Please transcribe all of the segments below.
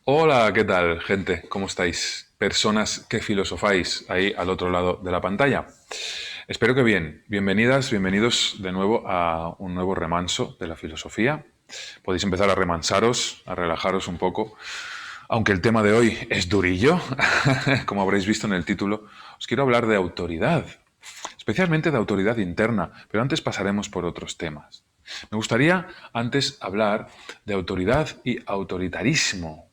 Hola, ¿qué tal, gente? ¿Cómo estáis? Personas que filosofáis ahí al otro lado de la pantalla. Espero que bien. Bienvenidas, bienvenidos de nuevo a un nuevo remanso de la filosofía. Podéis empezar a remansaros, a relajaros un poco. Aunque el tema de hoy es durillo, como habréis visto en el título, os quiero hablar de autoridad, especialmente de autoridad interna, pero antes pasaremos por otros temas. Me gustaría antes hablar de autoridad y autoritarismo.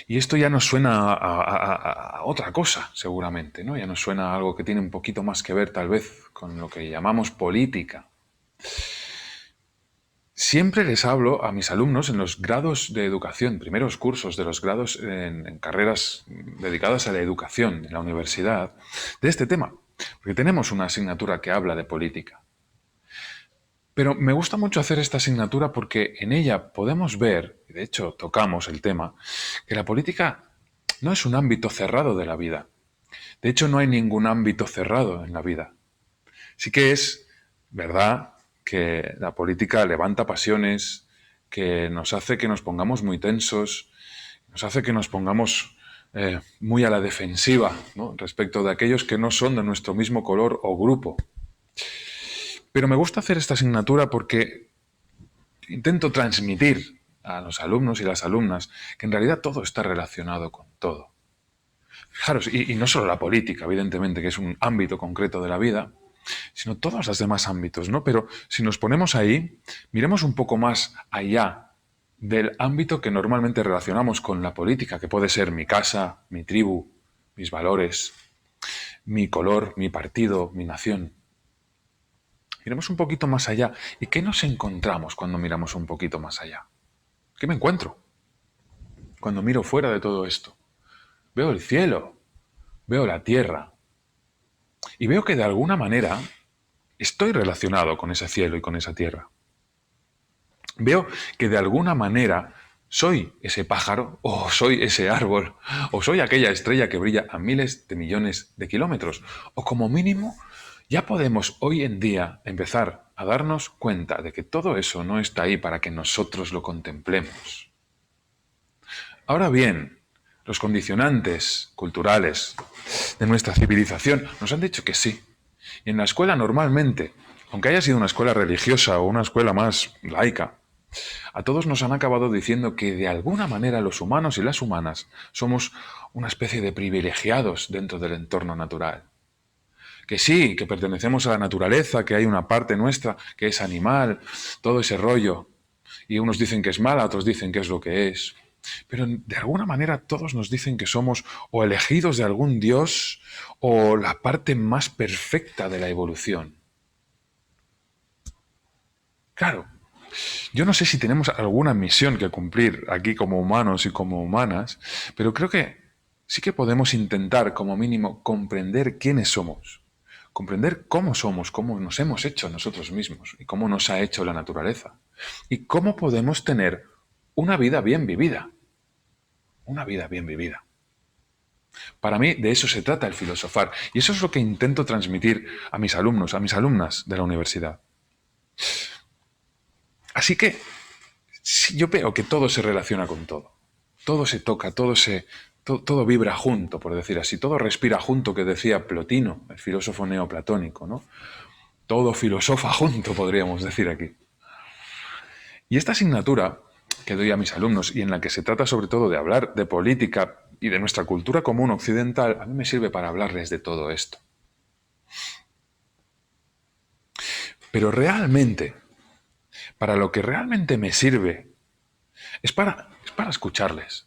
Y esto ya nos suena a otra cosa, seguramente, ¿no? Ya nos suena a algo que tiene un poquito más que ver, tal vez, con lo que llamamos política. Siempre les hablo a mis alumnos en los grados de educación, primeros cursos de los grados en carreras dedicadas a la educación en la universidad, de este tema, porque tenemos una asignatura que habla de política. Pero me gusta mucho hacer esta asignatura porque en ella podemos ver, y de hecho tocamos el tema, que la política no es un ámbito cerrado de la vida. De hecho, no hay ningún ámbito cerrado en la vida. Sí que es verdad que la política levanta pasiones, que nos hace que nos pongamos muy tensos, nos hace que nos pongamos muy a la defensiva, ¿no? Respecto de aquellos que no son de nuestro mismo color o grupo. Pero me gusta hacer esta asignatura porque intento transmitir a los alumnos y las alumnas que en realidad todo está relacionado con todo. Fijaros, y no solo la política, evidentemente, que es un ámbito concreto de la vida, sino todos los demás ámbitos, ¿no? Pero si nos ponemos ahí, miremos un poco más allá del ámbito que normalmente relacionamos con la política, que puede ser mi casa, mi tribu, mis valores, mi color, mi partido, mi nación. Miremos un poquito más allá. ¿Y qué nos encontramos cuando miramos un poquito más allá? ¿Qué me encuentro cuando miro fuera de todo esto? Veo el cielo, veo la tierra y veo que de alguna manera estoy relacionado con ese cielo y con esa tierra. Veo que de alguna manera soy ese pájaro, o soy ese árbol, o soy aquella estrella que brilla a miles de millones de kilómetros, o como mínimo ya podemos hoy en día empezar a darnos cuenta de que todo eso no está ahí para que nosotros lo contemplemos. Ahora bien, los condicionantes culturales de nuestra civilización nos han dicho que sí. Y en la escuela normalmente, aunque haya sido una escuela religiosa o una escuela más laica, a todos nos han acabado diciendo que de alguna manera los humanos y las humanas somos una especie de privilegiados dentro del entorno natural. Que sí, que pertenecemos a la naturaleza, que hay una parte nuestra que es animal, todo ese rollo. Y unos dicen que es mala, otros dicen que es lo que es. Pero de alguna manera todos nos dicen que somos o elegidos de algún dios o la parte más perfecta de la evolución. Claro, yo no sé si tenemos alguna misión que cumplir aquí como humanos y como humanas, pero creo que sí que podemos intentar como mínimo comprender quiénes somos, comprender cómo somos, cómo nos hemos hecho nosotros mismos y cómo nos ha hecho la naturaleza y cómo podemos tener una vida bien vivida, una vida bien vivida. Para mí de eso se trata el filosofar y eso es lo que intento transmitir a mis alumnos, a mis alumnas de la universidad. Así que sí, yo veo que todo se relaciona con todo. Todo se toca, todo vibra junto, por decir así. Todo respira junto, que decía Plotino, el filósofo neoplatónico, ¿no? Todo filosofa junto, podríamos decir aquí. Y esta asignatura que doy a mis alumnos y en la que se trata sobre todo de hablar de política y de nuestra cultura común occidental, a mí me sirve para hablarles de todo esto. Pero realmente, para lo que realmente me sirve, es para escucharles.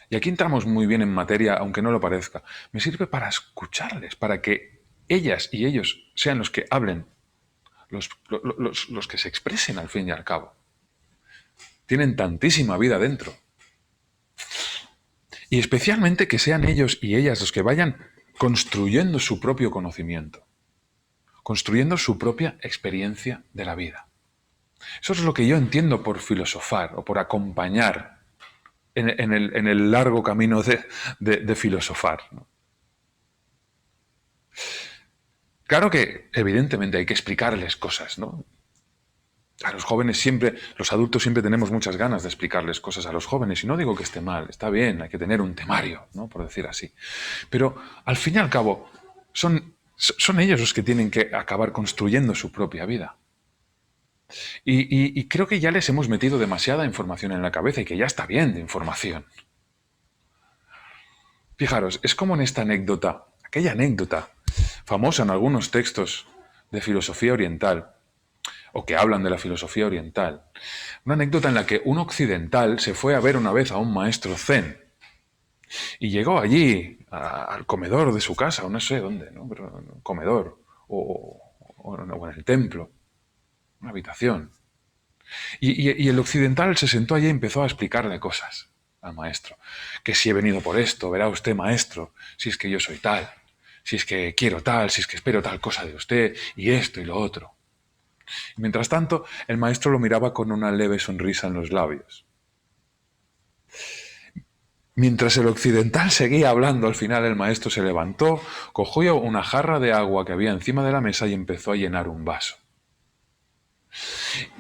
Y aquí entramos muy bien en materia, aunque no lo parezca. Me sirve para escucharles, para que ellas y ellos sean los que hablen, los que se expresen al fin y al cabo. Tienen tantísima vida dentro. Y especialmente que sean ellos y ellas los que vayan construyendo su propio conocimiento, construyendo su propia experiencia de la vida. Eso es lo que yo entiendo por filosofar o por acompañar en el largo camino de filosofar, ¿no? Claro que, evidentemente, hay que explicarles cosas, ¿no? A los jóvenes siempre, los adultos siempre tenemos muchas ganas de explicarles cosas a los jóvenes, y no digo que esté mal, está bien, hay que tener un temario, ¿no? Por decir así. Pero al fin y al cabo, son ellos los que tienen que acabar construyendo su propia vida. Y creo que ya les hemos metido demasiada información en la cabeza y que ya está bien de información. Fijaros, es como en esta anécdota, aquella anécdota famosa en algunos textos de filosofía oriental, o que hablan de la filosofía oriental. Una anécdota en la que un occidental se fue a ver una vez a un maestro zen y llegó allí al comedor de su casa, o no sé dónde, ¿no? Pero comedor, o en el templo, una habitación. Y el occidental se sentó allí y empezó a explicarle cosas al maestro. Que si he venido por esto, verá usted, maestro, si es que yo soy tal, si es que quiero tal, si es que espero tal cosa de usted, y esto y lo otro. Y mientras tanto, el maestro lo miraba con una leve sonrisa en los labios. Mientras el occidental seguía hablando, al final el maestro se levantó, cogió una jarra de agua que había encima de la mesa y empezó a llenar un vaso.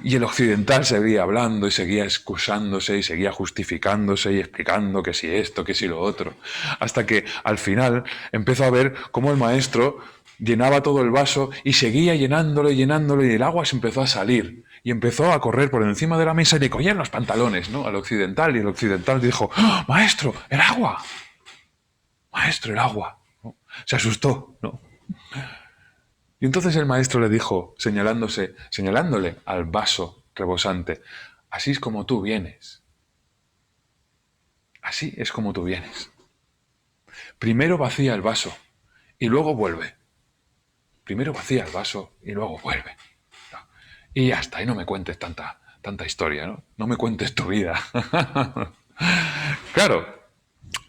Y el occidental seguía hablando y seguía excusándose y seguía justificándose y explicando que si esto, que si lo otro, hasta que al final empezó a ver cómo el maestro llenaba todo el vaso y seguía llenándolo y llenándolo, y el agua se empezó a salir y empezó a correr por encima de la mesa y le cogían los pantalones, ¿no? Al occidental, y el occidental dijo: ¡Oh, maestro, el agua! Maestro, el agua, ¿no? Se asustó, ¿no? Y entonces el maestro le dijo, señalándole al vaso rebosante: así es como tú vienes. Así es como tú vienes. Primero vacía el vaso y luego vuelve. Primero vacía el vaso y luego vuelve. Y ya está, y no me cuentes tanta historia, ¿no? No me cuentes tu vida. Claro,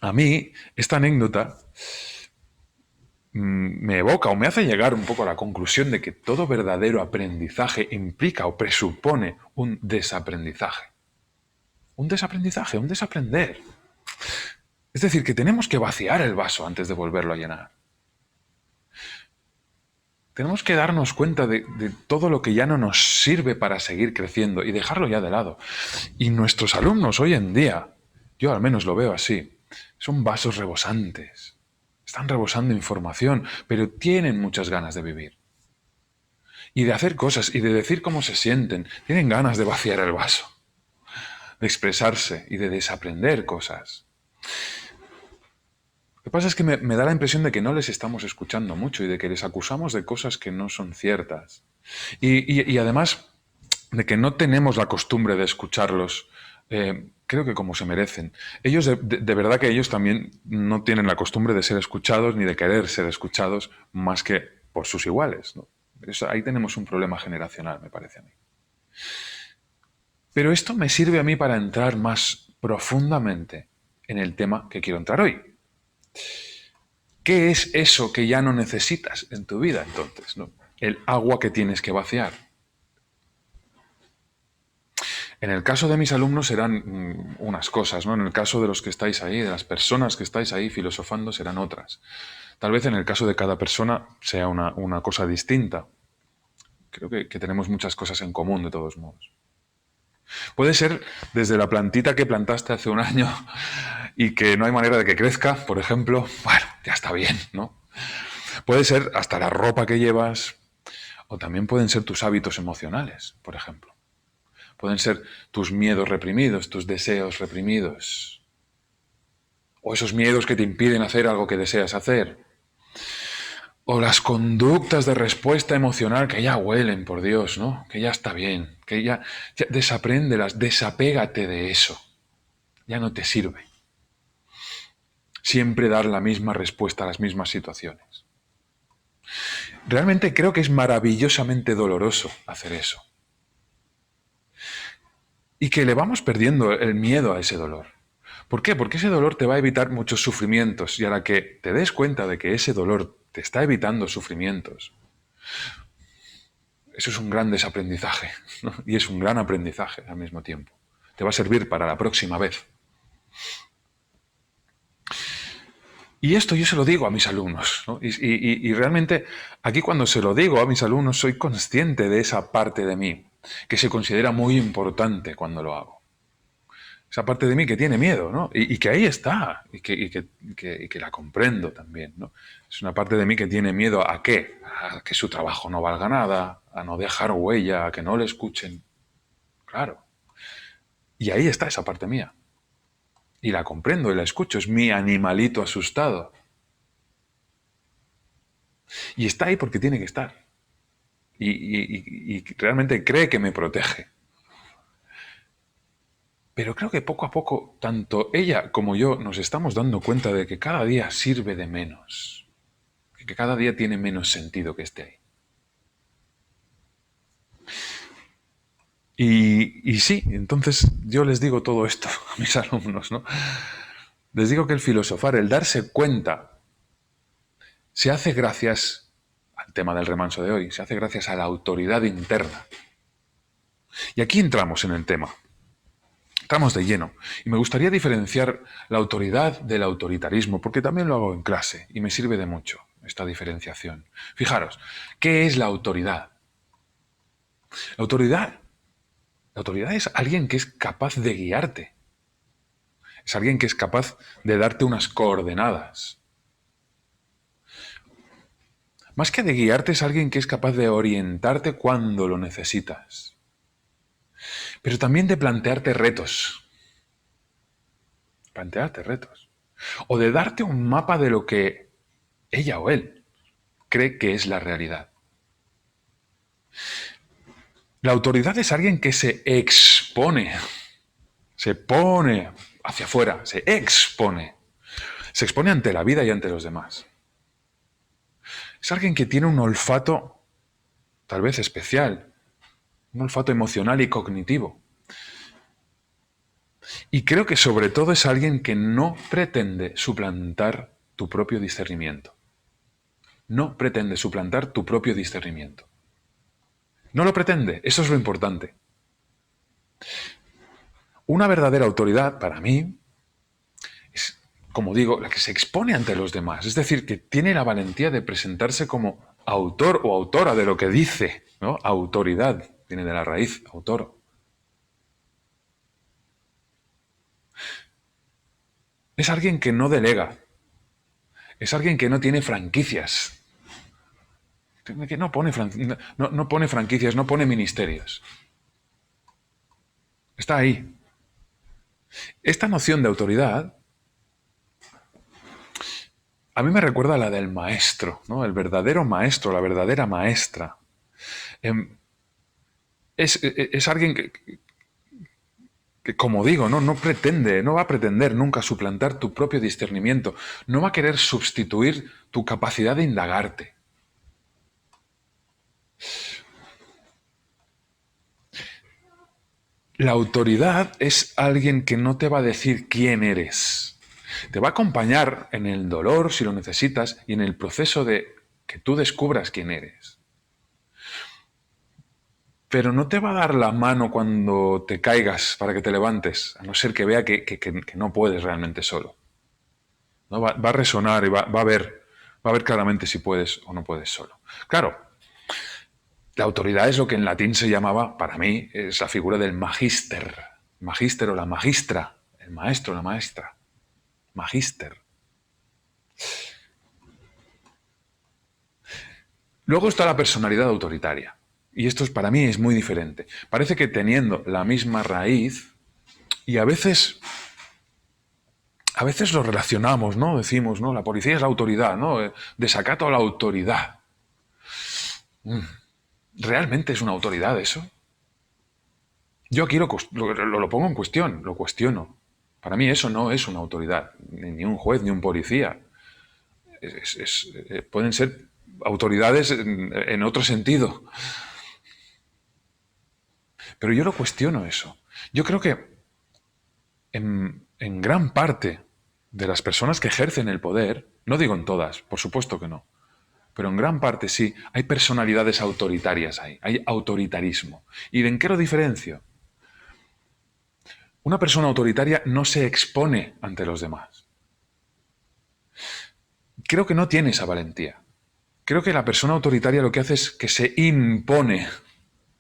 a mí esta anécdota me evoca o me hace llegar un poco a la conclusión de que todo verdadero aprendizaje implica o presupone un desaprendizaje. Un desaprendizaje, un desaprender. Es decir, que tenemos que vaciar el vaso antes de volverlo a llenar. Tenemos que darnos cuenta de todo lo que ya no nos sirve para seguir creciendo y dejarlo ya de lado. Y nuestros alumnos hoy en día, yo al menos lo veo así, son vasos rebosantes. Están rebosando información, pero tienen muchas ganas de vivir. Y de hacer cosas y de decir cómo se sienten. Tienen ganas de vaciar el vaso, de expresarse y de desaprender cosas. Lo que pasa es que me da la impresión de que no les estamos escuchando mucho y de que les acusamos de cosas que no son ciertas. Y además de que no tenemos la costumbre de escucharlos, creo que como se merecen. Ellos, de verdad que ellos también no tienen la costumbre de ser escuchados ni de querer ser escuchados más que por sus iguales, ¿no? Ahí tenemos un problema generacional, me parece a mí. Pero esto me sirve a mí para entrar más profundamente en el tema que quiero entrar hoy. ¿Qué es eso que ya no necesitas en tu vida entonces, ¿no? El agua que tienes que vaciar. En el caso de mis alumnos serán unas cosas, ¿no? En el caso de los que estáis ahí, de las personas que estáis ahí filosofando, serán otras. Tal vez en el caso de cada persona sea una cosa distinta. Creo que tenemos muchas cosas en común, de todos modos. Puede ser desde la plantita que plantaste hace un año y que no hay manera de que crezca, por ejemplo. Bueno, ya está bien, ¿no? Puede ser hasta la ropa que llevas, o también pueden ser tus hábitos emocionales, por ejemplo. Pueden ser tus miedos reprimidos, tus deseos reprimidos, o esos miedos que te impiden hacer algo que deseas hacer, o las conductas de respuesta emocional que ya huelen, por Dios, ¿no? Que ya está bien, que ya desapréndelas, desapégate de eso. Ya no te sirve. Siempre dar la misma respuesta a las mismas situaciones. Realmente creo que es maravillosamente doloroso hacer eso. Y que le vamos perdiendo el miedo a ese dolor. ¿Por qué? Porque ese dolor te va a evitar muchos sufrimientos, y a la que te des cuenta de que ese dolor te está evitando sufrimientos, eso es un gran desaprendizaje, ¿no? Y es un gran aprendizaje al mismo tiempo. Te va a servir para la próxima vez. Y esto yo se lo digo a mis alumnos, ¿no? Y realmente aquí, cuando se lo digo a mis alumnos, soy consciente de esa parte de mí. que se considera muy importante cuando lo hago. Esa parte de mí que tiene miedo, ¿no? Y que ahí está, y que la comprendo también, ¿no? Es una parte de mí que tiene miedo ¿a qué? A que su trabajo no valga nada, a no dejar huella, a que no le escuchen. Claro. Y ahí está esa parte mía. Y la comprendo y la escucho, es mi animalito asustado. Y está ahí porque tiene que estar. Y realmente cree que me protege. Pero creo que poco a poco, tanto ella como yo nos estamos dando cuenta de que cada día sirve de menos. Que cada día tiene menos sentido que esté ahí. Y sí, entonces yo les digo todo esto a mis alumnos, ¿no? Les digo que el filosofar, el darse cuenta, se hace gracias al tema del remanso de hoy, se hace gracias a la autoridad interna. Y aquí entramos en el tema. Entramos de lleno. Y me gustaría diferenciar la autoridad del autoritarismo, porque también lo hago en clase y me sirve de mucho esta diferenciación. Fijaros, ¿qué es la autoridad? La autoridad, la autoridad es alguien que es capaz de guiarte. Es alguien que es capaz de darte unas coordenadas. Más que de guiarte, es alguien que es capaz de orientarte cuando lo necesitas. Pero también de plantearte retos. Plantearte retos. O de darte un mapa de lo que ella o él cree que es la realidad. La autoridad es alguien que se expone, se pone hacia afuera, se expone ante la vida y ante los demás. Es alguien que tiene un olfato tal vez especial, un olfato emocional y cognitivo. Y creo que sobre todo es alguien que no pretende suplantar tu propio discernimiento. No pretende suplantar tu propio discernimiento. No lo pretende, eso es lo importante. Una verdadera autoridad, para mí, es, como digo, la que se expone ante los demás. Es decir, que tiene la valentía de presentarse como autor o autora de lo que dice, ¿no? Autoridad, viene de la raíz, autor. Es alguien que no delega. Es alguien que no tiene franquicias. Que no pone franquicias, no pone ministerios. Está ahí. Esta noción de autoridad a mí me recuerda a la del maestro, ¿no? El verdadero maestro, la verdadera maestra. Em, es alguien que, como digo, no pretende, no va a pretender nunca suplantar tu propio discernimiento, no va a querer sustituir tu capacidad de indagarte. La autoridad es alguien que no te va a decir quién eres. Te va a acompañar en el dolor, si lo necesitas, y en el proceso de que tú descubras quién eres. Pero no te va a dar la mano cuando te caigas para que te levantes, a no ser que vea que no puedes realmente solo. ¿No? Va a resonar y va a ver claramente si puedes o no puedes solo. Claro, la autoridad es lo que en latín se llamaba, para mí, es la figura del magíster. Magíster o la magistra, el maestro, la maestra. Magíster. Luego está la personalidad autoritaria. Y esto para mí es muy diferente. Parece que teniendo la misma raíz, y a veces lo relacionamos, ¿no? Decimos, ¿no? La policía es la autoridad, ¿no? Desacato a la autoridad. ¿Realmente es una autoridad eso? Yo aquí lo pongo en cuestión, lo cuestiono. Para mí eso no es una autoridad, ni un juez, ni un policía. Pueden ser autoridades en otro sentido. Pero yo lo cuestiono eso. Yo creo que en gran parte de las personas que ejercen el poder, no digo en todas, por supuesto que no, pero en gran parte sí, hay personalidades autoritarias ahí, hay autoritarismo. ¿Y en qué lo diferencio? Una persona autoritaria no se expone ante los demás. Creo que no tiene esa valentía. Creo que la persona autoritaria lo que hace es que se impone.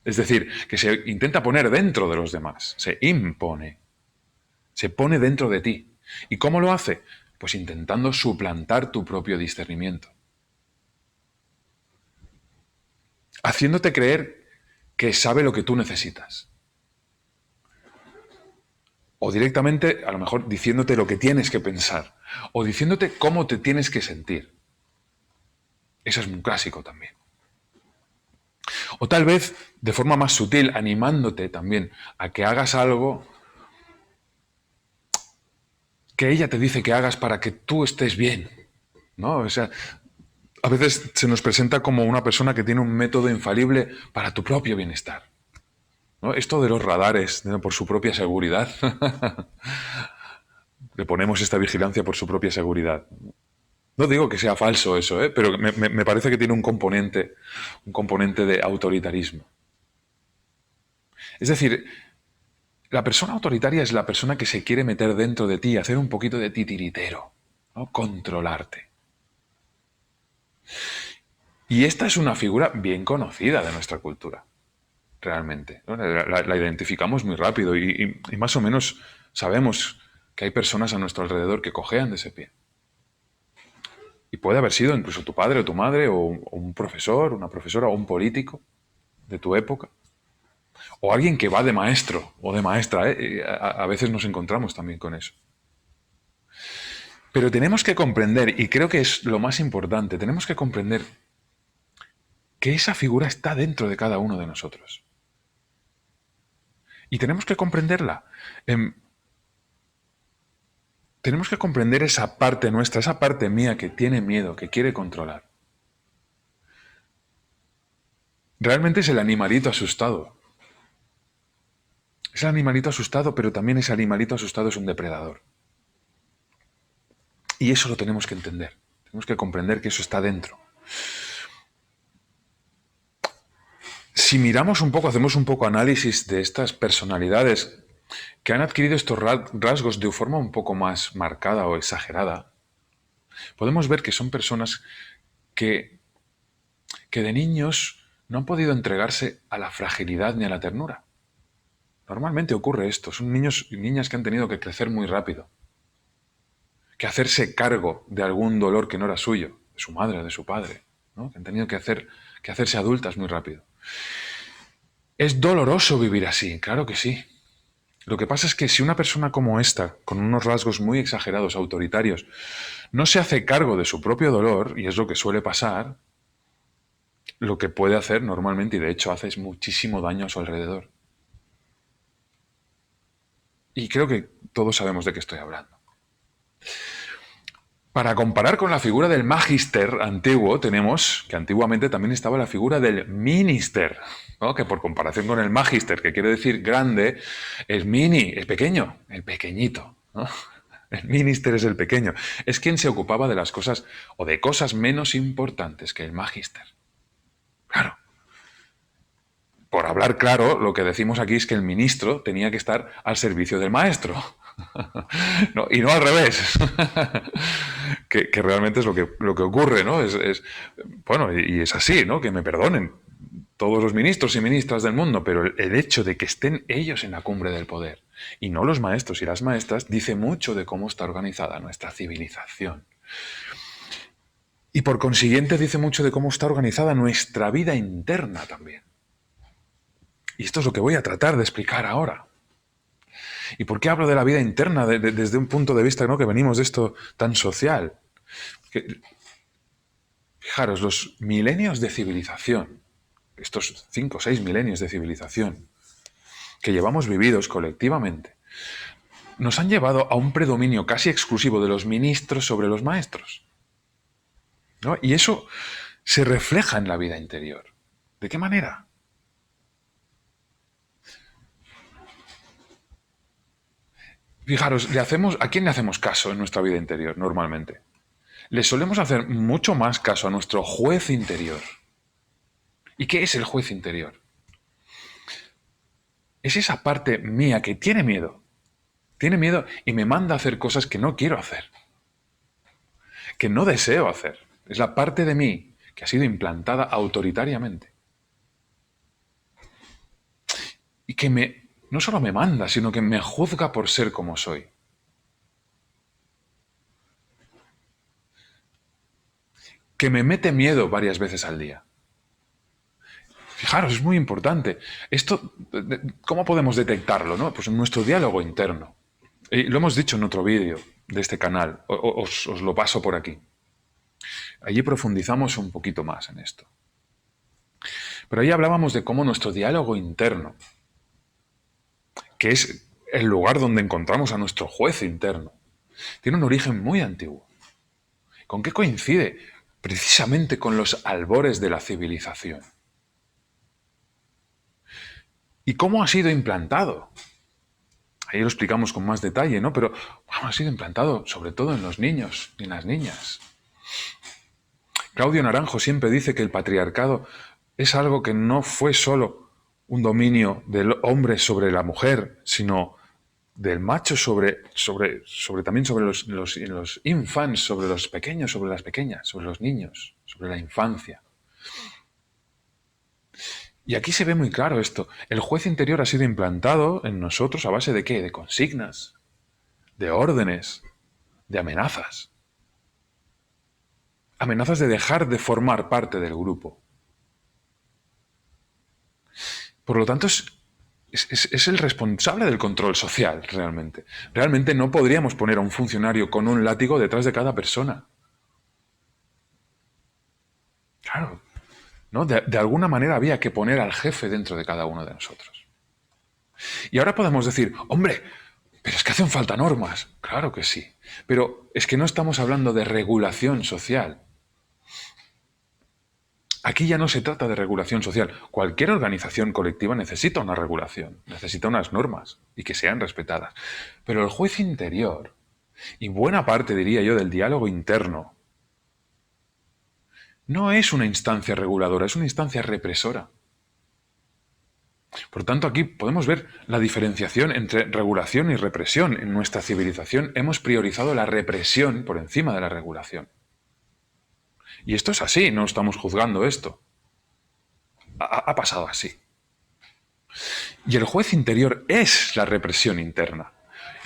Es decir, que se intenta poner dentro de los demás, se impone, se pone dentro de ti. ¿Y cómo lo hace? Pues intentando suplantar tu propio discernimiento, haciéndote creer que sabe lo que tú necesitas. O directamente, a lo mejor, diciéndote lo que tienes que pensar, o diciéndote cómo te tienes que sentir. Eso es un clásico también. O tal vez, de forma más sutil, animándote también a que hagas algo que ella te dice que hagas para que tú estés bien, ¿no? O sea, a veces se nos presenta como una persona que tiene un método infalible para tu propio bienestar, ¿no? Esto de los radares, ¿no? Por su propia seguridad. Le ponemos esta vigilancia por su propia seguridad. No digo que sea falso eso, ¿eh? Pero me parece que tiene un componente de autoritarismo. Es decir, la persona autoritaria es la persona que se quiere meter dentro de ti, hacer un poquito de titiritero, ¿no? Controlarte. Y esta es una figura bien conocida de nuestra cultura, realmente, ¿no? La identificamos muy rápido y más o menos sabemos que hay personas a nuestro alrededor que cojean de ese pie. Y puede haber sido incluso tu padre o tu madre o un profesor, una profesora o un político de tu época. O alguien que va de maestro o de maestra, ¿eh? A veces nos encontramos también con eso. Pero tenemos que comprender, y creo que es lo más importante, tenemos que comprender que esa figura está dentro de cada uno de nosotros. Y tenemos que comprenderla. Tenemos que comprender esa parte nuestra, esa parte mía que tiene miedo, que quiere controlar. Realmente es el animalito asustado. Es el animalito asustado, pero también ese animalito asustado es un depredador. Y eso lo tenemos que entender. Tenemos que comprender que eso está dentro. Si miramos un poco, hacemos un poco análisis de estas personalidades que han adquirido estos rasgos de forma un poco más marcada o exagerada, podemos ver que son personas que, que de niños no han podido entregarse a la fragilidad ni a la ternura. Normalmente ocurre esto, son niños y niñas que han tenido que crecer muy rápido, que hacerse cargo de algún dolor que no era suyo, de su madre o de su padre, ¿no? Que han tenido que hacerse adultas muy rápido. ¿Es doloroso vivir así? Claro que sí. Lo que pasa es que si una persona como esta, con unos rasgos muy exagerados, autoritarios, no se hace cargo de su propio dolor, y es lo que suele pasar, lo que puede hacer normalmente, y de hecho hace, es muchísimo daño a su alrededor. Y creo que todos sabemos de qué estoy hablando. Para comparar con la figura del magister antiguo, tenemos que antiguamente también estaba la figura del minister, ¿no? Que por comparación con el magister, que quiere decir grande, es mini, es pequeño, el pequeñito, ¿no? El minister es el pequeño. Es quien se ocupaba de las cosas o de cosas menos importantes que el magister. Claro. Por hablar claro, lo que decimos aquí es que el ministro tenía que estar al servicio del maestro. No, y no al revés. Que realmente es lo que ocurre, ¿no? Bueno, y es así, ¿no? Que me perdonen todos los ministros y ministras del mundo, pero el hecho de que estén ellos en la cumbre del poder y no los maestros y las maestras dice mucho de cómo está organizada nuestra civilización. Y por consiguiente dice mucho de cómo está organizada nuestra vida interna también. Y esto es lo que voy a tratar de explicar ahora. ¿Y por qué hablo de la vida interna desde un punto de vista, ¿no? Que venimos de esto tan social? Fijaros, los milenios de civilización, estos 5 o 6 milenios de civilización que llevamos vividos colectivamente, nos han llevado a un predominio casi exclusivo de los ministros sobre los maestros, ¿no? Y eso se refleja en la vida interior. ¿De qué manera? Fijaros, ¿a quién le hacemos caso en nuestra vida interior normalmente? Le solemos hacer mucho más caso a nuestro juez interior. ¿Y qué es el juez interior? Es esa parte mía que tiene miedo. Tiene miedo y me manda a hacer cosas que no quiero hacer, que no deseo hacer. Es la parte de mí que ha sido implantada autoritariamente. y que no solo me manda, sino que me juzga por ser como soy. Que me mete miedo varias veces al día. Fijaros, es muy importante. Esto, ¿cómo podemos detectarlo? ¿No? Pues en nuestro diálogo interno. Y lo hemos dicho en otro vídeo de este canal. Os lo paso por aquí. Allí profundizamos un poquito más en esto. Pero ahí hablábamos de cómo nuestro diálogo interno, que es el lugar donde encontramos a nuestro juez interno, tiene un origen muy antiguo. ¿Con qué coincide? Precisamente con los albores de la civilización. ¿Y cómo ha sido implantado? Ahí lo explicamos con más detalle, ¿no? Pero ha sido implantado sobre todo en los niños y en las niñas. Claudio Naranjo siempre dice que el patriarcado es algo que no fue solo un dominio del hombre sobre la mujer, sino del macho también sobre los infants, sobre los pequeños, sobre las pequeñas, sobre los niños, sobre la infancia. Y aquí se ve muy claro esto. El juez interior ha sido implantado en nosotros a base de ¿qué? De consignas, de órdenes, de amenazas. Amenazas de dejar de formar parte del grupo. Por lo tanto, es el responsable del control social, realmente. Realmente no podríamos poner a un funcionario con un látigo detrás de cada persona. Claro, ¿no? De alguna manera había que poner al jefe dentro de cada uno de nosotros. Y ahora podemos decir, hombre, pero es que hacen falta normas. Claro que sí. Pero es que no estamos hablando de regulación social. Aquí ya no se trata de regulación social. Cualquier organización colectiva necesita una regulación, necesita unas normas y que sean respetadas. Pero el juez interior, y buena parte, diría yo, del diálogo interno, no es una instancia reguladora, es una instancia represora. Por tanto, aquí podemos ver la diferenciación entre regulación y represión. En nuestra civilización hemos priorizado la represión por encima de la regulación. Y esto es así, no estamos juzgando esto. Ha pasado así. Y el juez interior es la represión interna.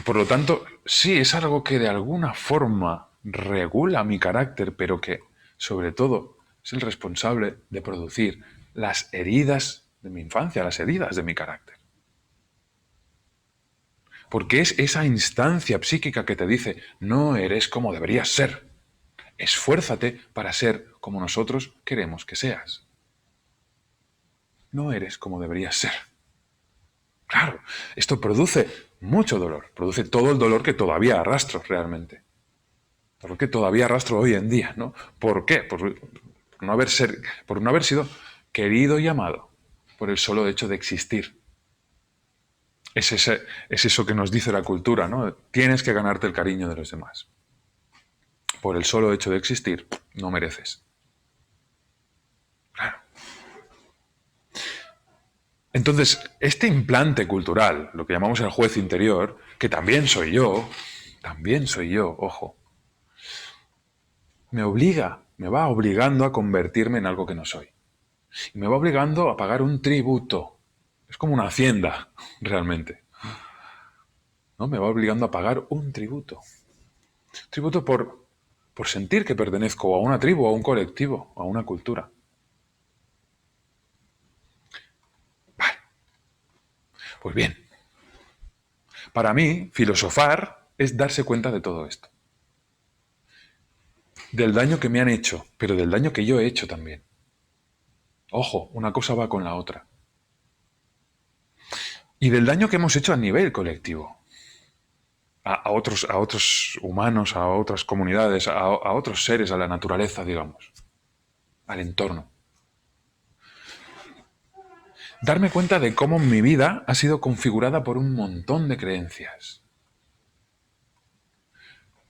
Y por lo tanto, sí, es algo que de alguna forma regula mi carácter, pero que, sobre todo, es el responsable de producir las heridas de mi infancia, las heridas de mi carácter. Porque es esa instancia psíquica que te dice, no eres como deberías ser. Esfuérzate para ser como nosotros queremos que seas. No eres como deberías ser. Claro, esto produce mucho dolor, produce todo el dolor que todavía arrastro realmente. Dolor que todavía arrastro hoy en día, ¿no? ¿Por qué? Por no haber sido querido y amado por el solo hecho de existir. Es eso que nos dice la cultura, ¿no? Tienes que ganarte el cariño de los demás. Por el solo hecho de existir, no mereces. Claro. Entonces, este implante cultural, lo que llamamos el juez interior, que también soy yo, ojo, me va obligando a convertirme en algo que no soy. Y me va obligando a pagar un tributo. Es como una hacienda, realmente. ¿No? Me va obligando a pagar un tributo. Tributo por sentir que pertenezco a una tribu, a un colectivo, a una cultura. Vale. Pues bien. Para mí, filosofar es darse cuenta de todo esto. Del daño que me han hecho, pero del daño que yo he hecho también. Ojo, una cosa va con la otra. Y del daño que hemos hecho a nivel colectivo. A otros humanos, a otras comunidades, a otros seres, a la naturaleza, digamos. Al entorno. Darme cuenta de cómo mi vida ha sido configurada por un montón de creencias.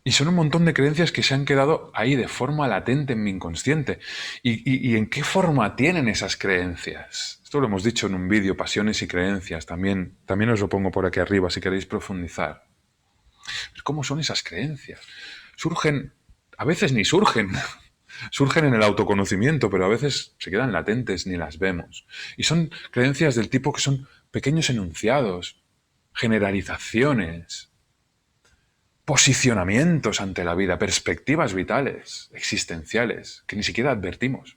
Y son un montón de creencias que se han quedado ahí de forma latente en mi inconsciente. ¿Y en qué forma tienen esas creencias? Esto lo hemos dicho en un vídeo, Pasiones y Creencias. También os lo pongo por aquí arriba si queréis profundizar. ¿Cómo son esas creencias? Surgen, a veces ni surgen. Surgen en el autoconocimiento, pero a veces se quedan latentes, ni las vemos. Y son creencias del tipo que son pequeños enunciados, generalizaciones, posicionamientos ante la vida, perspectivas vitales, existenciales, que ni siquiera advertimos.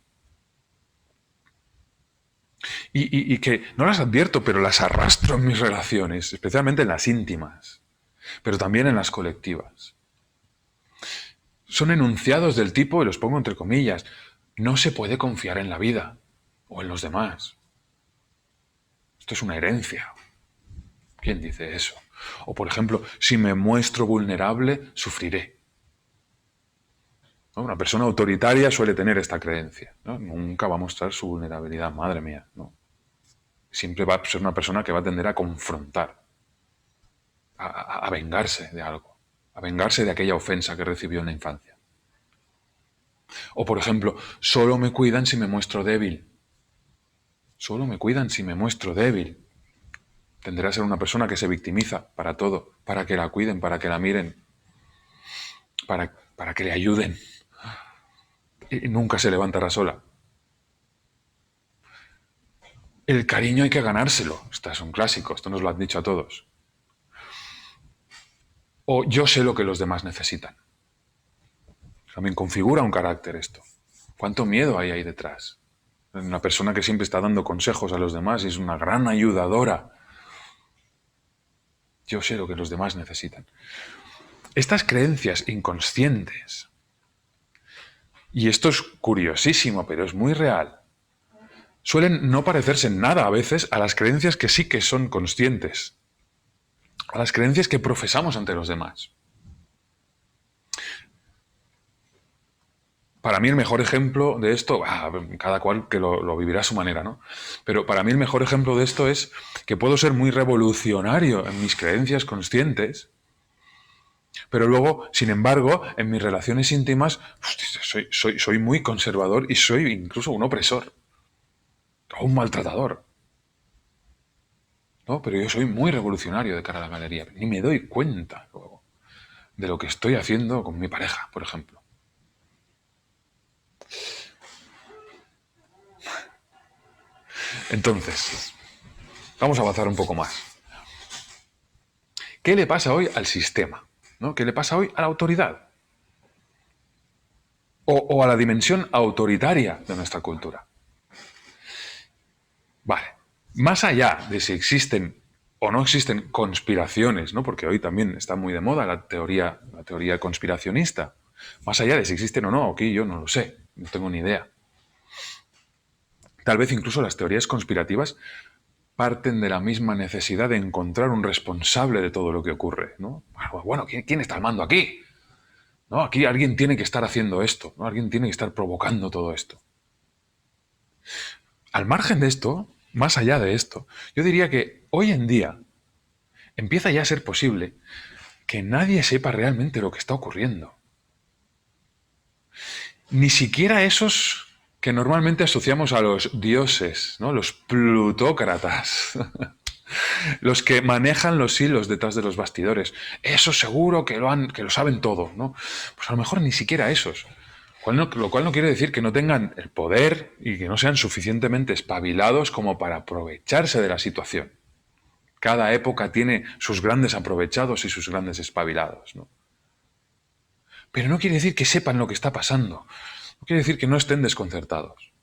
Y que no las advierto, pero las arrastro en mis relaciones, especialmente en las íntimas, pero también en las colectivas. Son enunciados del tipo, y los pongo entre comillas, no se puede confiar en la vida o en los demás. Esto es una herencia. ¿Quién dice eso? O, por ejemplo, si me muestro vulnerable, sufriré. ¿No? Una persona autoritaria suele tener esta creencia, ¿no? Nunca va a mostrar su vulnerabilidad, madre mía, ¿no? Siempre va a ser una persona que va a tender a confrontar, a vengarse de algo, a vengarse de aquella ofensa que recibió en la infancia. O, por ejemplo, solo me cuidan si me muestro débil. Solo me cuidan si me muestro débil. Tenderá a ser una persona que se victimiza para todo, para que la cuiden, para que la miren, para que le ayuden. Y nunca se levantará sola. El cariño hay que ganárselo. Esto es un clásico, esto nos lo han dicho a todos. O yo sé lo que los demás necesitan. También configura un carácter esto. ¿Cuánto miedo hay ahí detrás? Una persona que siempre está dando consejos a los demás y es una gran ayudadora. Yo sé lo que los demás necesitan. Estas creencias inconscientes, y esto es curiosísimo, pero es muy real, suelen no parecerse en nada a veces a las creencias que sí que son conscientes, a las creencias que profesamos ante los demás. Para mí el mejor ejemplo de esto, cada cual que lo vivirá a su manera, ¿no? Pero para mí el mejor ejemplo de esto es que puedo ser muy revolucionario en mis creencias conscientes, pero luego, sin embargo, en mis relaciones íntimas, soy muy conservador y soy incluso un opresor o un maltratador. ¿No? Pero yo soy muy revolucionario de cara a la galería. Ni me doy cuenta luego de lo que estoy haciendo con mi pareja, por ejemplo. Entonces, vamos a avanzar un poco más. ¿Qué le pasa hoy al sistema? ¿No? ¿Qué le pasa hoy a la autoridad? O a la dimensión autoritaria de nuestra cultura. Vale. Más allá de si existen o no existen conspiraciones, ¿no? Porque hoy también está muy de moda la teoría conspiracionista. Más allá de si existen o no, aquí yo no lo sé, no tengo ni idea. Tal vez incluso las teorías conspirativas parten de la misma necesidad de encontrar un responsable de todo lo que ocurre, ¿no? Bueno, ¿quién está al mando aquí? ¿No? Aquí alguien tiene que estar haciendo esto, ¿no? Alguien tiene que estar provocando todo esto. Al margen de esto, más allá de esto, yo diría que hoy en día empieza ya a ser posible que nadie sepa realmente lo que está ocurriendo. Ni siquiera esos que normalmente asociamos a los dioses, ¿no? Los plutócratas, los que manejan los hilos detrás de los bastidores. Eso seguro que lo saben todo, ¿no? Pues a lo mejor ni siquiera esos. Lo cual no quiere decir que no tengan el poder y que no sean suficientemente espabilados como para aprovecharse de la situación. Cada época tiene sus grandes aprovechados y sus grandes espabilados, ¿no? Pero no quiere decir que sepan lo que está pasando. No quiere decir que no estén desconcertados.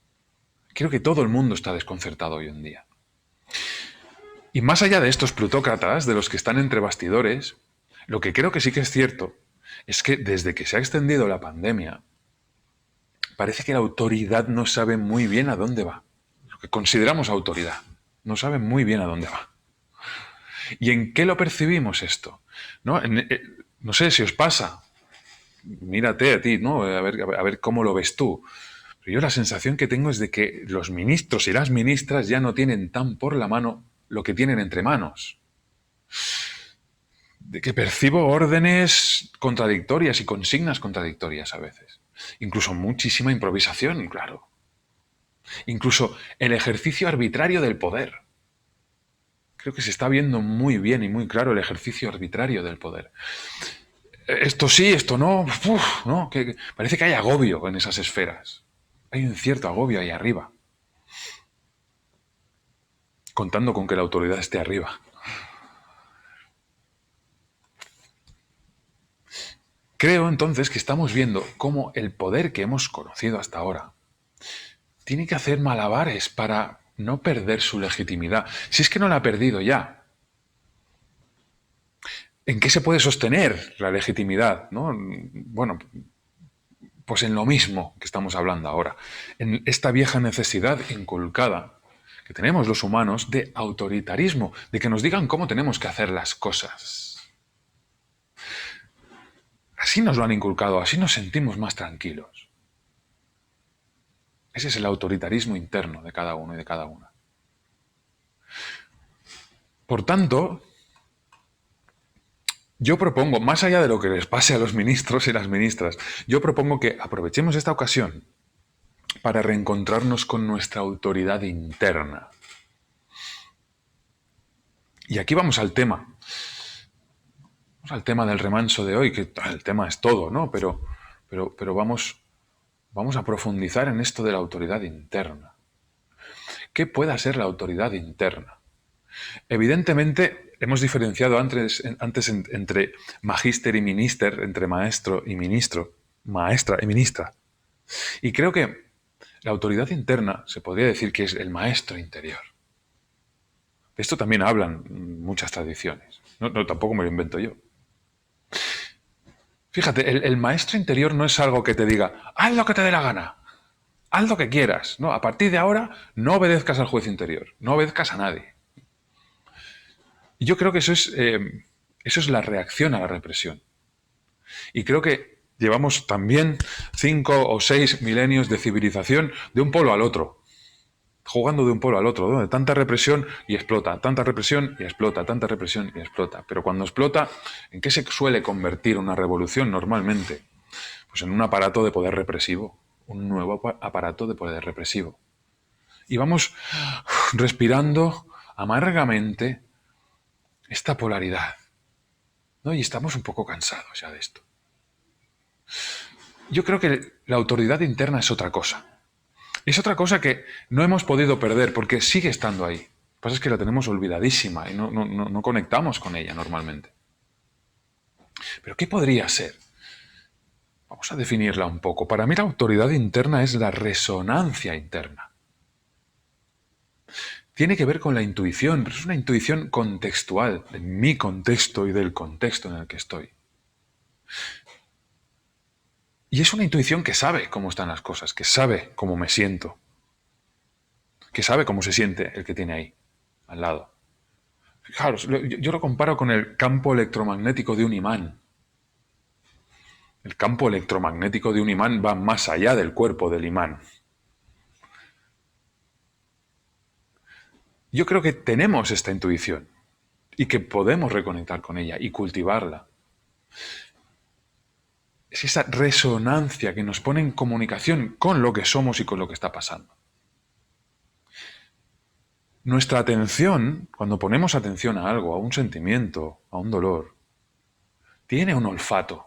Creo que todo el mundo está desconcertado hoy en día. Y más allá de estos plutócratas, de los que están entre bastidores, lo que creo que sí que es cierto es que desde que se ha extendido la pandemia, parece que la autoridad no sabe muy bien a dónde va. Lo que consideramos autoridad, no sabe muy bien a dónde va. ¿Y en qué lo percibimos esto? No sé si os pasa. Mírate a ti, ¿no? A ver cómo lo ves tú. Pero yo la sensación que tengo es de que los ministros y las ministras ya no tienen tan por la mano lo que tienen entre manos. De que percibo órdenes contradictorias y consignas contradictorias a veces. Incluso muchísima improvisación, claro. Incluso el ejercicio arbitrario del poder. Creo que se está viendo muy bien y muy claro el ejercicio arbitrario del poder. Esto sí, esto no, no, que parece que hay agobio en esas esferas. Hay un cierto agobio ahí arriba. contando con que la autoridad esté arriba. Creo entonces que estamos viendo cómo el poder que hemos conocido hasta ahora tiene que hacer malabares para no perder su legitimidad. Si es que no la ha perdido ya. ¿En qué se puede sostener la legitimidad? ¿No? Bueno, pues en lo mismo que estamos hablando ahora, en esta vieja necesidad inculcada que tenemos los humanos de autoritarismo, de que nos digan cómo tenemos que hacer las cosas. Así nos lo han inculcado, así nos sentimos más tranquilos. Ese es el autoritarismo interno de cada uno y de cada una. Por tanto, yo propongo, más allá de lo que les pase a los ministros y las ministras, yo propongo que aprovechemos esta ocasión para reencontrarnos con nuestra autoridad interna. Y aquí vamos al tema. Vamos al tema del remanso de hoy, que el tema es todo, ¿no? Pero vamos a profundizar en esto de la autoridad interna. ¿Qué puede ser la autoridad interna? Evidentemente, hemos diferenciado antes entre magíster y minister, entre maestro y ministro, maestra y ministra. Y creo que la autoridad interna se podría decir que es el maestro interior. De esto también hablan muchas tradiciones. No, tampoco me lo invento yo. Fíjate, el maestro interior no es algo que te diga, haz lo que te dé la gana, haz lo que quieras. No, a partir de ahora no obedezcas al juez interior, no obedezcas a nadie. Y yo creo que eso es la reacción a la represión. Y creo que llevamos también 5 o 6 milenios de civilización de un polo al otro, jugando de un polo al otro, donde tanta represión y explota, tanta represión y explota, tanta represión y explota. Pero cuando explota, ¿en qué se suele convertir una revolución normalmente? Pues en un aparato de poder represivo, un nuevo aparato de poder represivo. Y vamos respirando amargamente esta polaridad, ¿no? Y estamos un poco cansados ya de esto. Yo creo que la autoridad interna es otra cosa. Es otra cosa que no hemos podido perder porque sigue estando ahí. Lo que pasa es que la tenemos olvidadísima y no conectamos con ella normalmente. Pero ¿qué podría ser? Vamos a definirla un poco. Para mí la autoridad interna es la resonancia interna. Tiene que ver con la intuición, pero es una intuición contextual, de mi contexto y del contexto en el que estoy. Y es una intuición que sabe cómo están las cosas, que sabe cómo me siento, que sabe cómo se siente el que tiene ahí, al lado. Fijaros, yo lo comparo con el campo electromagnético de un imán. El campo electromagnético de un imán va más allá del cuerpo del imán. Yo creo que tenemos esta intuición y que podemos reconectar con ella y cultivarla. Es esa resonancia que nos pone en comunicación con lo que somos y con lo que está pasando. Nuestra atención, cuando ponemos atención a algo, a un sentimiento, a un dolor, tiene un olfato.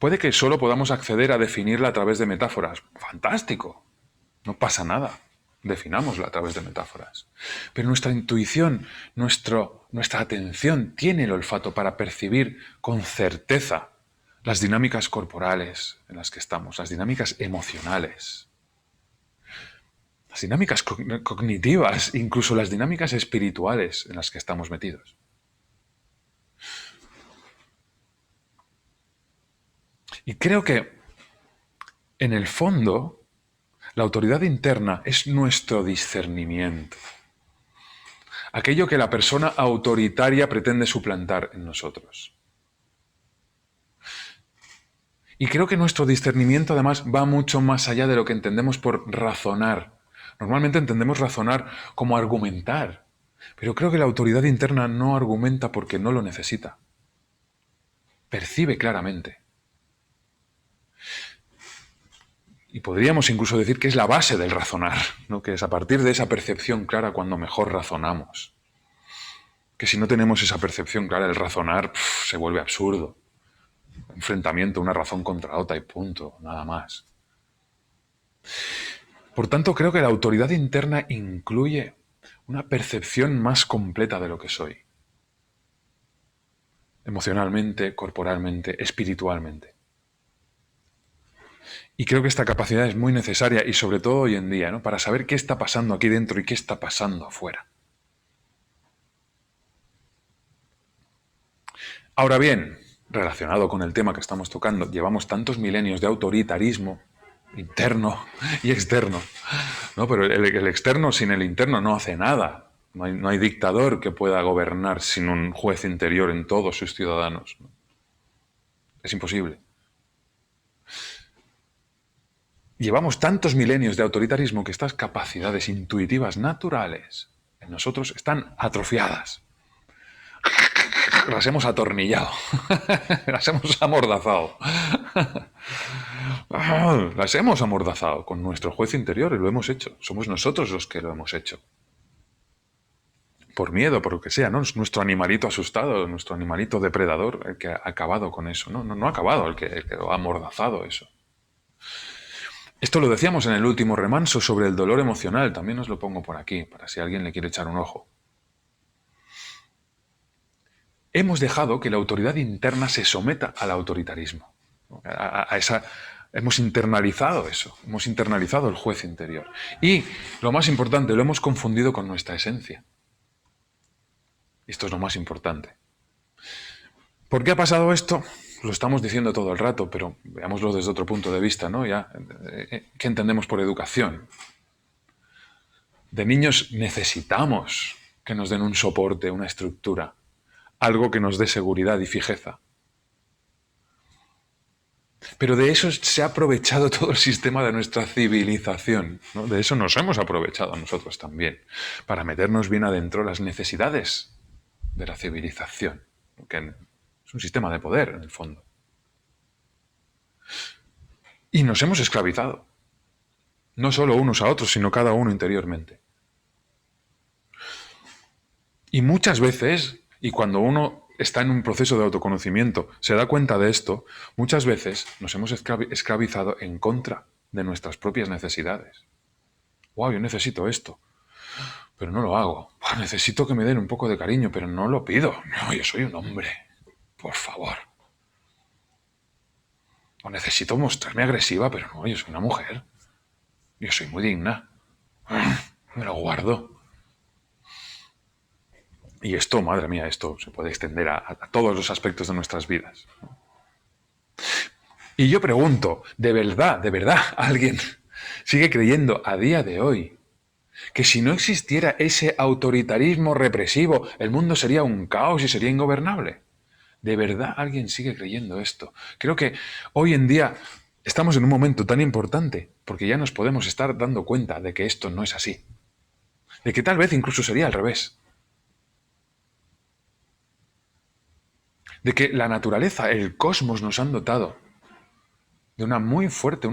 Puede que solo podamos acceder a definirla a través de metáforas. ¡Fantástico! No pasa nada. Definámosla a través de metáforas. Pero nuestra intuición, nuestra atención tiene el olfato para percibir con certeza las dinámicas corporales en las que estamos, las dinámicas emocionales, las dinámicas cognitivas, incluso las dinámicas espirituales en las que estamos metidos. Y creo que, en el fondo, la autoridad interna es nuestro discernimiento. Aquello que la persona autoritaria pretende suplantar en nosotros. Y creo que nuestro discernimiento además va mucho más allá de lo que entendemos por razonar. Normalmente entendemos razonar como argumentar, pero creo que la autoridad interna no argumenta porque no lo necesita. Percibe claramente. Y podríamos incluso decir que es la base del razonar, ¿no? Que es a partir de esa percepción clara cuando mejor razonamos. Que si no tenemos esa percepción clara, el razonar se vuelve absurdo. Enfrentamiento, una razón contra otra y punto, nada más. Por tanto, creo que la autoridad interna incluye una percepción más completa de lo que soy, emocionalmente, corporalmente, espiritualmente. Y creo que esta capacidad es muy necesaria y sobre todo hoy en día, ¿no? Para saber qué está pasando aquí dentro y qué está pasando afuera. Ahora bien, relacionado con el tema que estamos tocando, llevamos tantos milenios de autoritarismo interno y externo, ¿no? Pero el externo sin el interno no hace nada. No hay dictador que pueda gobernar sin un juez interior en todos sus ciudadanos. Es imposible. Llevamos tantos milenios de autoritarismo que estas capacidades intuitivas naturales en nosotros están atrofiadas. Las hemos atornillado, las hemos amordazado. Las hemos amordazado con nuestro juez interior y lo hemos hecho. Somos nosotros los que lo hemos hecho. Por miedo, por lo que sea, ¿no? Es nuestro animalito asustado, nuestro animalito depredador el que ha acabado con eso. No ha acabado, el que lo ha amordazado eso. Esto lo decíamos en el último remanso sobre el dolor emocional. También os lo pongo por aquí, para si alguien le quiere echar un ojo. Hemos dejado que la autoridad interna se someta al autoritarismo. Hemos internalizado eso, hemos internalizado el juez interior. Y, lo más importante, lo hemos confundido con nuestra esencia. Esto es lo más importante. ¿Por qué ha pasado esto? Lo estamos diciendo todo el rato, pero veámoslo desde otro punto de vista, ¿no? ¿Qué entendemos por educación? De niños necesitamos que nos den un soporte, una estructura, algo que nos dé seguridad y fijeza. Pero de eso se ha aprovechado todo el sistema de nuestra civilización, ¿no? De eso nos hemos aprovechado nosotros también, para meternos bien adentro las necesidades de la civilización, que es un sistema de poder, en el fondo. Y nos hemos esclavizado, no solo unos a otros, sino cada uno interiormente. Y muchas veces, y cuando uno está en un proceso de autoconocimiento, se da cuenta de esto, muchas veces nos hemos esclavizado en contra de nuestras propias necesidades. Wow, yo necesito esto, pero no lo hago. Necesito que me den un poco de cariño, pero no lo pido. No, yo soy un hombre. Por favor. O necesito mostrarme agresiva, pero no, yo soy una mujer. Yo soy muy digna. Me lo guardo. Y esto, madre mía, esto se puede extender a todos los aspectos de nuestras vidas. Y yo pregunto, de verdad, alguien sigue creyendo a día de hoy que si no existiera ese autoritarismo represivo, el mundo sería un caos y sería ingobernable? ¿De verdad alguien sigue creyendo esto? Creo que hoy en día estamos en un momento tan importante porque ya nos podemos estar dando cuenta de que esto no es así. De que tal vez incluso sería al revés. De que la naturaleza, el cosmos nos han dotado de una muy fuerte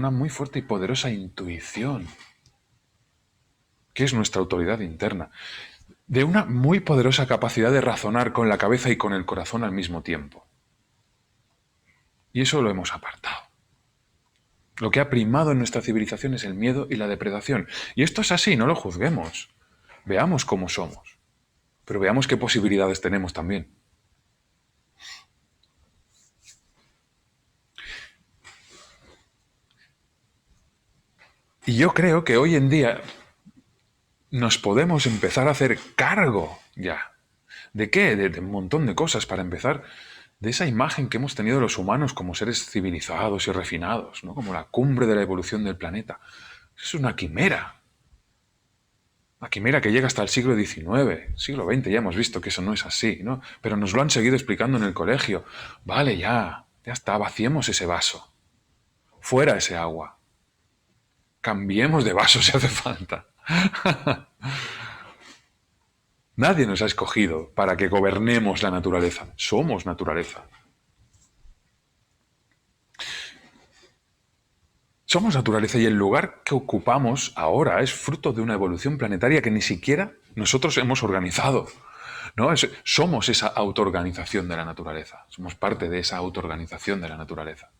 y poderosa intuición, que es nuestra autoridad interna, de una muy poderosa capacidad de razonar con la cabeza y con el corazón al mismo tiempo. Y eso lo hemos apartado. Lo que ha primado en nuestra civilización es el miedo y la depredación. Y esto es así, no lo juzguemos. Veamos cómo somos. Pero veamos qué posibilidades tenemos también. Y yo creo que hoy en día nos podemos empezar a hacer cargo ya. ¿De qué? De un montón de cosas. Para empezar, de esa imagen que hemos tenido los humanos como seres civilizados y refinados, ¿no? Como la cumbre de la evolución del planeta. Es una quimera. Una quimera que llega hasta el siglo XIX, siglo XX, ya hemos visto que eso no es así, ¿no? Pero nos lo han seguido explicando en el colegio. Vale, ya está, vaciemos ese vaso. Fuera ese agua. Cambiemos de vaso si hace falta. Nadie nos ha escogido para que gobernemos la naturaleza. Somos naturaleza. Somos naturaleza y el lugar que ocupamos ahora es fruto de una evolución planetaria que ni siquiera nosotros hemos organizado. ¿No? Somos esa autoorganización de la naturaleza. Somos parte de esa autoorganización de la naturaleza.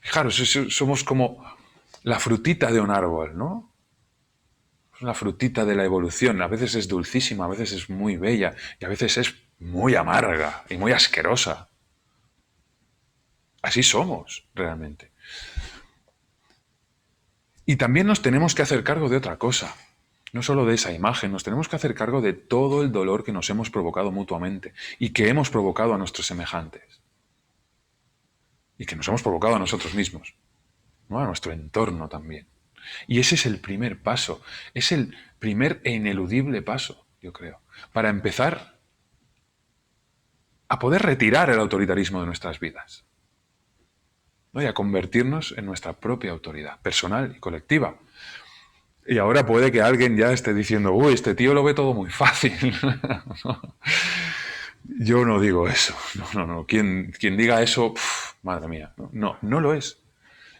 Fijaros, somos como la frutita de un árbol, ¿no? Es una frutita de la evolución. A veces es dulcísima, a veces es muy bella y a veces es muy amarga y muy asquerosa. Así somos, realmente. Y también nos tenemos que hacer cargo de otra cosa. No solo de esa imagen, nos tenemos que hacer cargo de todo el dolor que nos hemos provocado mutuamente y que hemos provocado a nuestros semejantes. Y que nos hemos provocado a nosotros mismos, ¿no? A nuestro entorno también. Y ese es el primer paso, es el primer e ineludible paso, yo creo, para empezar a poder retirar el autoritarismo de nuestras vidas, ¿no? Y a convertirnos en nuestra propia autoridad, personal y colectiva. Y ahora puede que alguien ya esté diciendo, uy, este tío lo ve todo muy fácil. Yo no digo eso, no. Quien diga eso, madre mía, no lo es.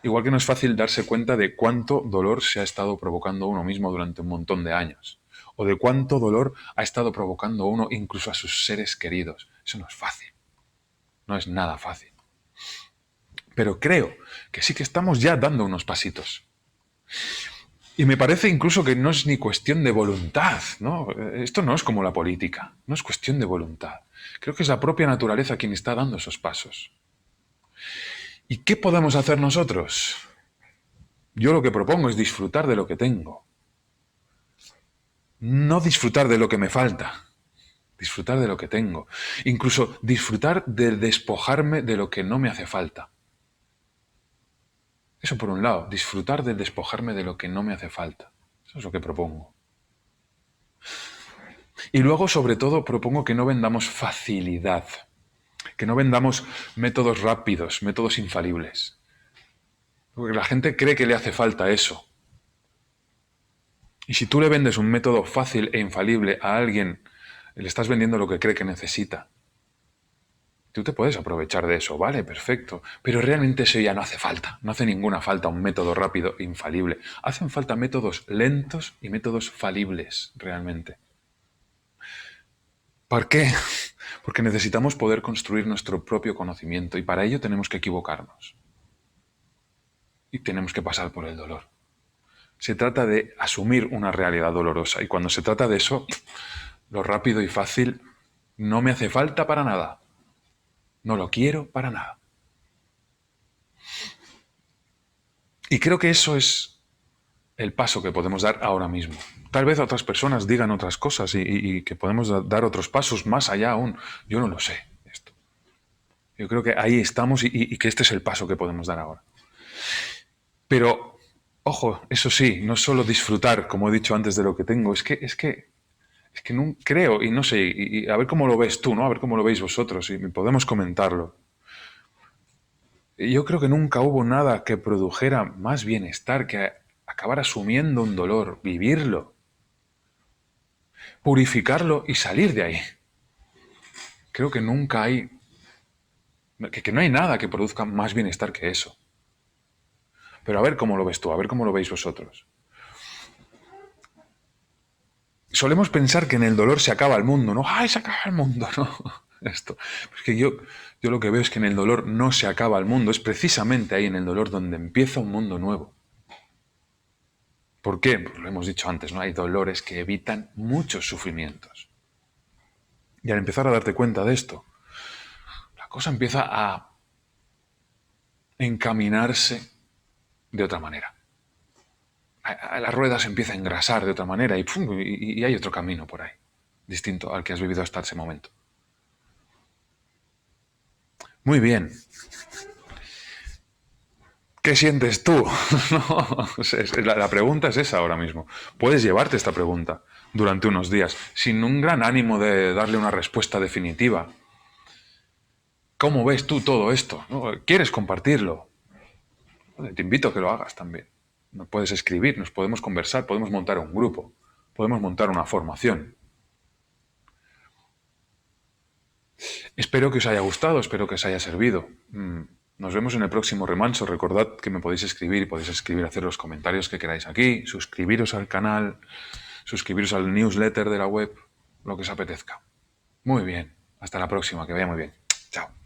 Igual que no es fácil darse cuenta de cuánto dolor se ha estado provocando uno mismo durante un montón de años. O de cuánto dolor ha estado provocando uno incluso a sus seres queridos. Eso no es fácil. No es nada fácil. Pero creo que sí que estamos ya dando unos pasitos. Y me parece incluso que no es ni cuestión de voluntad, ¿no? Esto no es como la política, no es cuestión de voluntad. Creo que es la propia naturaleza quien está dando esos pasos. ¿Y qué podemos hacer nosotros? Yo lo que propongo es disfrutar de lo que tengo. No disfrutar de lo que me falta, disfrutar de lo que tengo. Incluso disfrutar de despojarme de lo que no me hace falta. Eso por un lado, disfrutar de despojarme de lo que no me hace falta. Eso es lo que propongo. Y luego, sobre todo, propongo que no vendamos facilidad, que no vendamos métodos rápidos, métodos infalibles. Porque la gente cree que le hace falta eso. Y si tú le vendes un método fácil e infalible a alguien, le estás vendiendo lo que cree que necesita. Tú te puedes aprovechar de eso, vale, perfecto. Pero realmente eso ya no hace falta. No hace ninguna falta un método rápido e infalible. Hacen falta métodos lentos y métodos falibles, realmente. ¿Por qué? Porque necesitamos poder construir nuestro propio conocimiento y para ello tenemos que equivocarnos. Y tenemos que pasar por el dolor. Se trata de asumir una realidad dolorosa y cuando se trata de eso, lo rápido y fácil no me hace falta para nada. No lo quiero para nada. Y creo que eso es el paso que podemos dar ahora mismo. Tal vez otras personas digan otras cosas y que podemos dar otros pasos más allá aún. Yo no lo sé esto. Yo creo que ahí estamos y que este es el paso que podemos dar ahora. Pero, ojo, eso sí, no solo disfrutar, como he dicho antes, de lo que tengo, es que no creo, y no sé, y a ver cómo lo ves tú, ¿no? A ver cómo lo veis vosotros, y podemos comentarlo. Yo creo que nunca hubo nada que produjera más bienestar que acabar asumiendo un dolor, vivirlo, purificarlo y salir de ahí. Creo que nunca hay, que no hay nada que produzca más bienestar que eso. Pero a ver cómo lo ves tú, a ver cómo lo veis vosotros. Solemos pensar que en el dolor se acaba el mundo, ¿no? ¡Ay, se acaba el mundo! No, esto. Es que yo lo que veo es que en el dolor no se acaba el mundo, es precisamente ahí en el dolor donde empieza un mundo nuevo. ¿Por qué? Pues lo hemos dicho antes, ¿no? Hay dolores que evitan muchos sufrimientos. Y al empezar a darte cuenta de esto, la cosa empieza a encaminarse de otra manera. La rueda se empieza a engrasar de otra manera y hay otro camino por ahí, distinto al que has vivido hasta ese momento. Muy bien. ¿Qué sientes tú? No, la pregunta es esa ahora mismo. Puedes llevarte esta pregunta durante unos días, sin un gran ánimo de darle una respuesta definitiva. ¿Cómo ves tú todo esto? ¿No? ¿Quieres compartirlo? Te invito a que lo hagas también. Nos puedes escribir, nos podemos conversar, podemos montar un grupo, podemos montar una formación. Espero que os haya gustado, espero que os haya servido. Nos vemos en el próximo remanso. Recordad que me podéis escribir, hacer los comentarios que queráis aquí, suscribiros al canal, suscribiros al newsletter de la web, lo que os apetezca. Muy bien, hasta la próxima, que vaya muy bien. Chao.